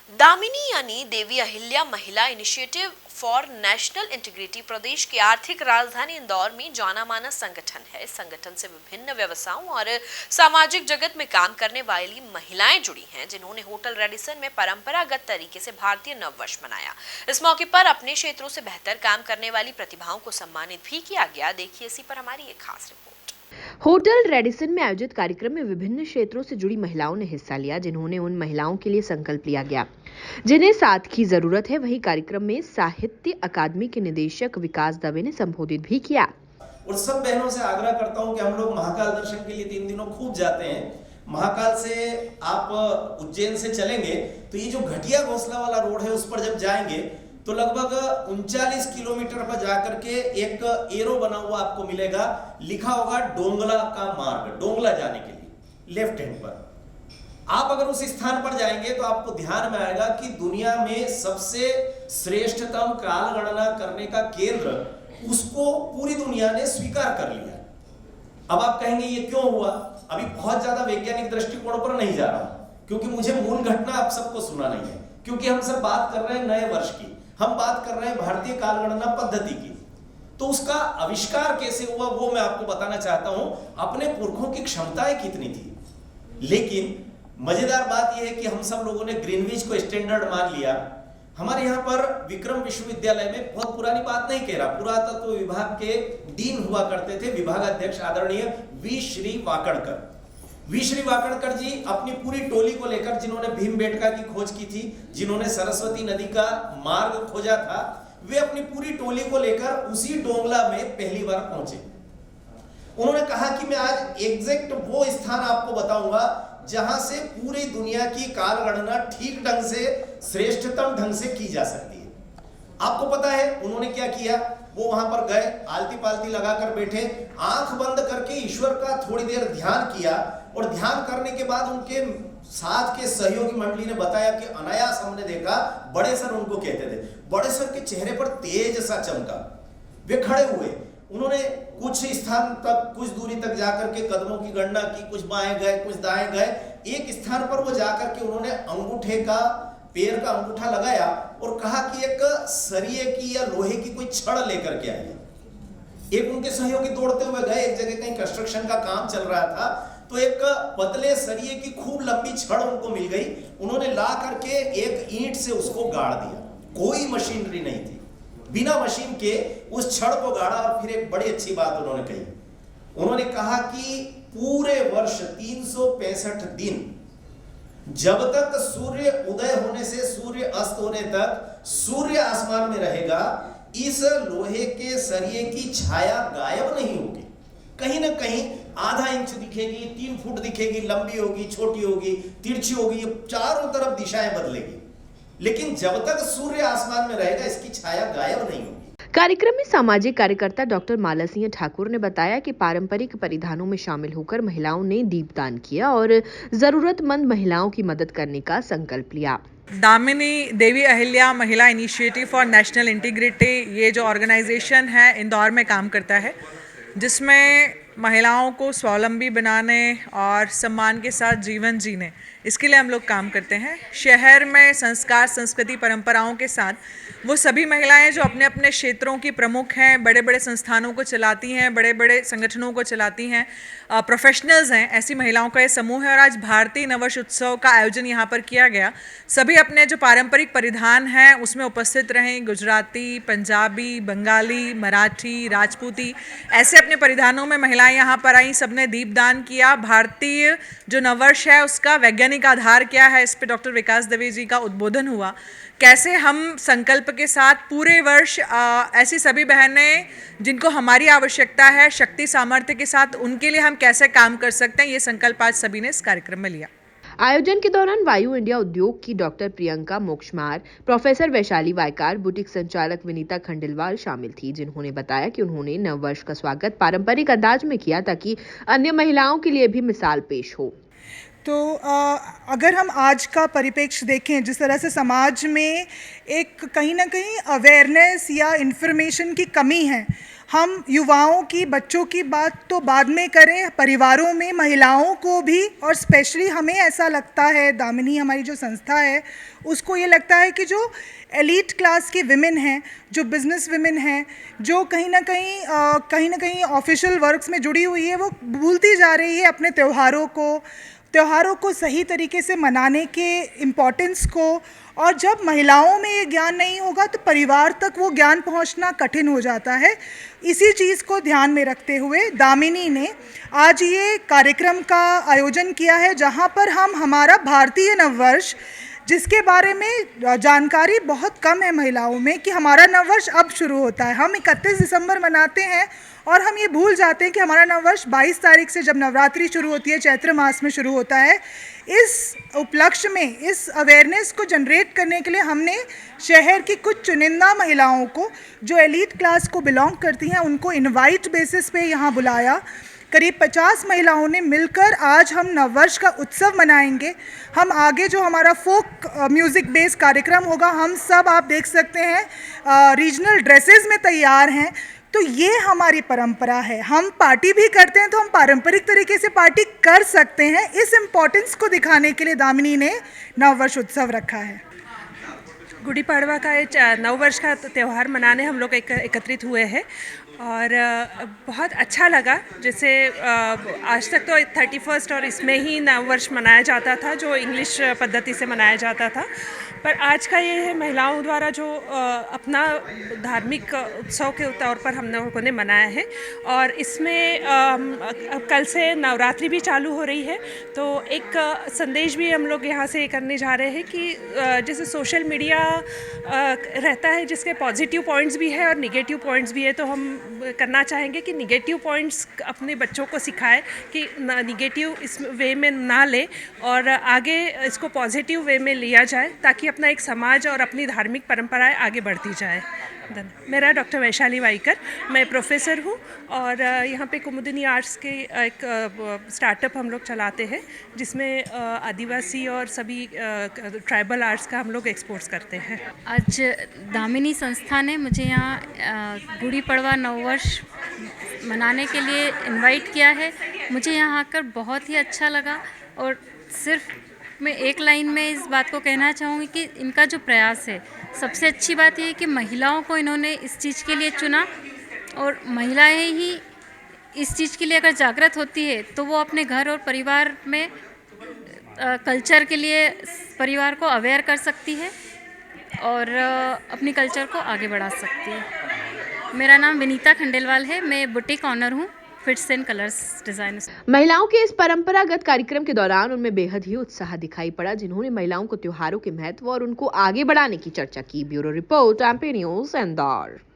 दामिनी यानी देवी अहिल्या महिला initiative for national integrity प्रदेश की आर्थिक राजधानी इंदौर में जाना माना संगठन है। इस संगठन से विभिन्न व्यवसायों और सामाजिक जगत में काम करने वाली महिलाएं जुड़ी हैं, जिन्होंने होटल रेडिसन में परंपरागत तरीके से भारतीय नववर्ष मनाया। इस मौके पर अपने क्षेत्रों से बेहतर काम करने वाली प्रतिभाओं को सम्मानित भी किया गया। देखिए इसी पर हमारी एक खास रिपोर्ट। होटल रेडिसन में आयोजित कार्यक्रम में विभिन्न क्षेत्रों से जुड़ी महिलाओं ने हिस्सा लिया, जिन्होंने उन महिलाओं के लिए संकल्प लिया गया जिन्हें साथ की जरूरत है। वहीं कार्यक्रम में साहित्य अकादमी के निदेशक विकास दवे ने संबोधित भी किया। और सब बहनों से आग्रह करता हूं कि हम लोग महाकाल दर्शन के लिए 3 दिनों खूब जाते हैं। महाकाल से आप उज्जैन से चलेंगे तो ये जो घटिया घोंसला वाला रोड है उस पर जब जाएंगे तो लगभग 39 किलोमीटर पर जाकर के एक एरो बना हुआ आपको मिलेगा, लिखा होगा डोंगला का मार्ग, डोंगला जाने के लिए लेफ्ट हैंड पर। आप अगर उस स्थान पर जाएंगे तो आपको ध्यान में आएगा कि दुनिया में सबसे श्रेष्ठतम काल गणना करने का केंद्र, उसको पूरी दुनिया ने स्वीकार कर लिया। अब आप कहेंगे ये क्यों हुआ? अभी बहुत ज्यादा वैज्ञानिक दृष्टिकोण पर नहीं जा रहा हूं, क्योंकि मुझे मूल घटना आप सबको सुना नहीं है, क्योंकि हम सब बात कर रहे हैं नए वर्ष की, हम बात कर रहे हैं भारतीय काल गणना पद्धति की। तो उसका आविष्कार कैसे हुआ वो मैं आपको बताना चाहता हूं। अपने पुरखों की क्षमताएं कितनी थी, लेकिन मजेदार बात यह है कि हम सब लोगों ने ग्रीनविच को स्टैंडर्ड मान लिया। हमारे यहाँ पर विक्रम विश्वविद्यालय में, बहुत पुरानी बात नहीं कह रहा, पुरातत्व विभाग के डीन हुआ करते थे विभागाध्यक्ष आदरणीय वी श्री वाकड़कर। वी श्री वाकड़कर जी अपनी पूरी टोली को लेकर, जिन्होंने भीमबेटका की खोज की थी, जिन्होंने सरस्वती नदी का मार्ग खोजा था, वे अपनी पूरी टोली को लेकर उसी डोंगला में पहली बार पहुंचे। उन्होंने कहा कि मैं आज एग्जैक्ट वो स्थान आपको बताऊंगा जहां से पूरी दुनिया की काल गणना ठीक ढंग से, श्रेष्ठतम ढंग से की जा सकती है। आपको पता है उन्होंने क्या किया? वो वहां पर गए, आलती पालती लगाकर बैठे, आंख बंद करके ईश्वर का थोड़ी देर ध्यान किया, और ध्यान करने के बाद उनके साथ के सहयोगी मंडली ने बताया कि अनायास हमने देखा, बड़े सर उनको कहते थे, बड़े सर के चेहरे पर तेज सा चमका। वे खड़े हुए, उन्होंने कुछ स्थान तक, कुछ दूरी तक जाकर के कदमों की गणना की, कुछ बाएं गए, कुछ दाएं गए। एक स्थान पर वो जाकर के उन्होंने अंगूठे का, पैर का अंगूठा लगाया और कहा कि एक सरिये की या लोहे की कोई छड़ लेकर के आइए। एक उनके सहयोगी दौड़ते हुए गए, एक जगह कहीं कंस्ट्रक्शन का काम चल रहा था, तो एक पतले सरिये की खूब लंबी छड़ उनको मिल गई। उन्होंने ला करके एक ईंट से उसको गाड़ दिया। कोई मशीनरी नहीं थी, बिना मशीन के उस छड़ को गाड़ा। और फिर एक बड़ी अच्छी बात उन्होंने कही, उन्होंने कहा कि पूरे वर्ष 365 दिन, जब तक सूर्य उदय होने से सूर्य अस्त होने तक सूर्य आसमान में रहेगा, इस लोहे के सरिये की छाया गायब नहीं होगी। कहीं ना कहीं आधा इंच दिखेगी, 3 फुट दिखेगी, लंबी होगी, छोटी होगी, तिरछी होगी, चारों तरफ दिशाएं बदलेगी, लेकिन जब तक सूर्य आसमान में रहेगा इसकी छाया गायब नहीं होगी। कार्यक्रम में सामाजिक कार्यकर्ता डॉक्टर माला सिंह ठाकुर ने बताया कि पारंपरिक परिधानों में शामिल होकर महिलाओं ने दीपदान किया और जरूरतमंद महिलाओं की मदद करने का संकल्प लिया। दामिनी देवी अहिल्या महिला इनिशिएटिव फॉर नेशनल इंटीग्रिटी, ये जो ऑर्गेनाइजेशन है इंदौर में काम करता है, जिसमें महिलाओं को स्वावलंबी बनाने और सम्मान के साथ जीवन जीने, इसके लिए हम लोग काम करते हैं। शहर में संस्कार, संस्कृति, परंपराओं के साथ वो सभी महिलाएं जो अपने अपने क्षेत्रों की प्रमुख हैं, बड़े बड़े संस्थानों को चलाती हैं, बड़े बड़े संगठनों को चलाती हैं, प्रोफेशनल्स हैं, ऐसी महिलाओं का ये समूह है। और आज भारतीय नववर्ष उत्सव का आयोजन यहाँ पर किया गया। सभी अपने जो पारंपरिक परिधान हैं उसमें उपस्थित रहें। गुजराती, पंजाबी, बंगाली, मराठी, राजपूती, ऐसे अपने परिधानों में महिलाएं यहाँ पर आई, सबने दीपदान किया। भारतीय जो नववर्ष है उसका वैज्ञानिक आधार क्या है, इस पे डॉक्टर विकास दवे जी का उद्बोधन हुआ। कैसे हम संकल्प के साथ पूरे वर्ष ऐसी सभी बहनें जिनको हमारी आवश्यकता है, शक्ति सामर्थ्य के साथ, उनके लिए हम कैसे काम कर सकते हैं, ये संकल्प आज सभी ने इस कार्यक्रम में लिया। आयोजन के दौरान वायु इंडिया उद्योग की doctor Priyanka Mokshmar, professor Vaishali Vaykar, boutique संचालक विनीता खंडेलवाल शामिल थी, जिन्होंने बताया कि उन्होंने नववर्ष का स्वागत पारंपरिक अंदाज में किया ताकि अन्य महिलाओं के लिए भी मिसाल पेश हो। तो अगर हम आज का परिप्रेक्ष्य देखें, जिस तरह से समाज में एक कहीं ना कहीं अवेयरनेस या इन्फॉर्मेशन की कमी है, हम युवाओं की, बच्चों की बात तो बाद में करें, परिवारों में महिलाओं को भी, और स्पेशली हमें ऐसा लगता है, दामिनी हमारी जो संस्था है उसको ये लगता है कि जो एलीट क्लास की विमेन हैं, जो बिजनेस विमेन हैं, जो कहीं ना कहीं ऑफिशियल वर्क्स में जुड़ी हुई है, वो भूलती जा रही है अपने त्योहारों को सही तरीके से मनाने के इम्पोर्टेंस को। और जब महिलाओं में ये ज्ञान नहीं होगा तो परिवार तक वो ज्ञान पहुंचना कठिन हो जाता है। इसी चीज़ को ध्यान में रखते हुए दामिनी ने आज ये कार्यक्रम का आयोजन किया है, जहां पर हम हमारा भारतीय नववर्ष, जिसके बारे में जानकारी बहुत कम है महिलाओं में, कि हमारा नववर्ष अब शुरू होता है। हम 31 दिसंबर मनाते हैं और हम ये भूल जाते हैं कि हमारा नववर्ष 22 तारीख से, जब नवरात्रि शुरू होती है, चैत्र मास में शुरू होता है। इस उपलक्ष्य में, इस अवेयरनेस को जनरेट करने के लिए हमने शहर की कुछ चुनिंदा महिलाओं को, जो एलीट क्लास को बिलोंग करती हैं, उनको इनवाइट बेसिस पे यहाँ बुलाया। करीब 50 महिलाओं ने मिलकर आज हम नववर्ष का उत्सव मनाएंगे। हम आगे जो हमारा फोक म्यूज़िक बेस्ड कार्यक्रम होगा, हम सब आप देख सकते हैं रीजनल ड्रेसेस में तैयार हैं। तो ये हमारी परंपरा है। हम पार्टी भी करते हैं तो हम पारंपरिक तरीके से पार्टी कर सकते हैं। इस इम्पोर्टेंस को दिखाने के लिए दामिनी ने नववर्ष उत्सव रखा है। गुड़ी पड़वा का नववर्ष का त्यौहार मनाने हम लोग एकत्रित हुए हैं और बहुत अच्छा लगा। जैसे आज तक तो 31 और इसमें ही नववर्ष मनाया जाता था, जो इंग्लिश पद्धति से मनाया जाता था, पर आज का ये है महिलाओं द्वारा जो अपना धार्मिक उत्सव के तौर पर हम लोगों ने मनाया है। और इसमें कल से नवरात्रि भी चालू हो रही है, तो एक संदेश भी हम लोग यहाँ से करने जा रहे हैं कि जैसे सोशल मीडिया रहता है जिसके पॉजिटिव पॉइंट्स भी है और निगेटिव पॉइंट्स भी है, तो हम करना चाहेंगे कि निगेटिव पॉइंट्स अपने बच्चों को सिखाए कि निगेटिव इस वे में ना ले और आगे इसको पॉजिटिव वे में लिया जाए, ताकि अपना एक समाज और अपनी धार्मिक परंपराएं आगे बढ़ती जाए। मेरा डॉक्टर वैशाली वाइकर, मैं प्रोफेसर हूँ और यहाँ पे कुमुदिनी आर्ट्स के एक स्टार्टअप हम लोग चलाते हैं, जिसमें आदिवासी और सभी ट्राइबल आर्ट्स का हम लोग एक्सपोर्ट्स करते हैं। आज दामिनी संस्था ने मुझे यहाँ गुड़ी पड़वा नववर्ष मनाने के लिए इनवाइट किया है। मुझे यहाँ आकर बहुत ही अच्छा लगा और सिर्फ मैं एक लाइन में इस बात को कहना चाहूँगी कि इनका जो प्रयास है, सबसे अच्छी बात ये है कि महिलाओं को इन्होंने इस चीज़ के लिए चुना और महिलाएं ही इस चीज़ के लिए अगर जागृत होती है तो वो अपने घर और परिवार में कल्चर के लिए परिवार को अवेयर कर सकती है और अपनी कल्चर को आगे बढ़ा सकती है। मेरा नाम विनीता खंडेलवाल है, मैं बुटीक ऑनर हूँ, फिट्स एंड कलर्स डिजाइन। महिलाओं के इस परंपरागत कार्यक्रम के दौरान उनमें बेहद ही उत्साह दिखाई पड़ा, जिन्होंने महिलाओं को त्योहारों के महत्व और उनको आगे बढ़ाने की चर्चा की। Bureau report, MP news, Indore.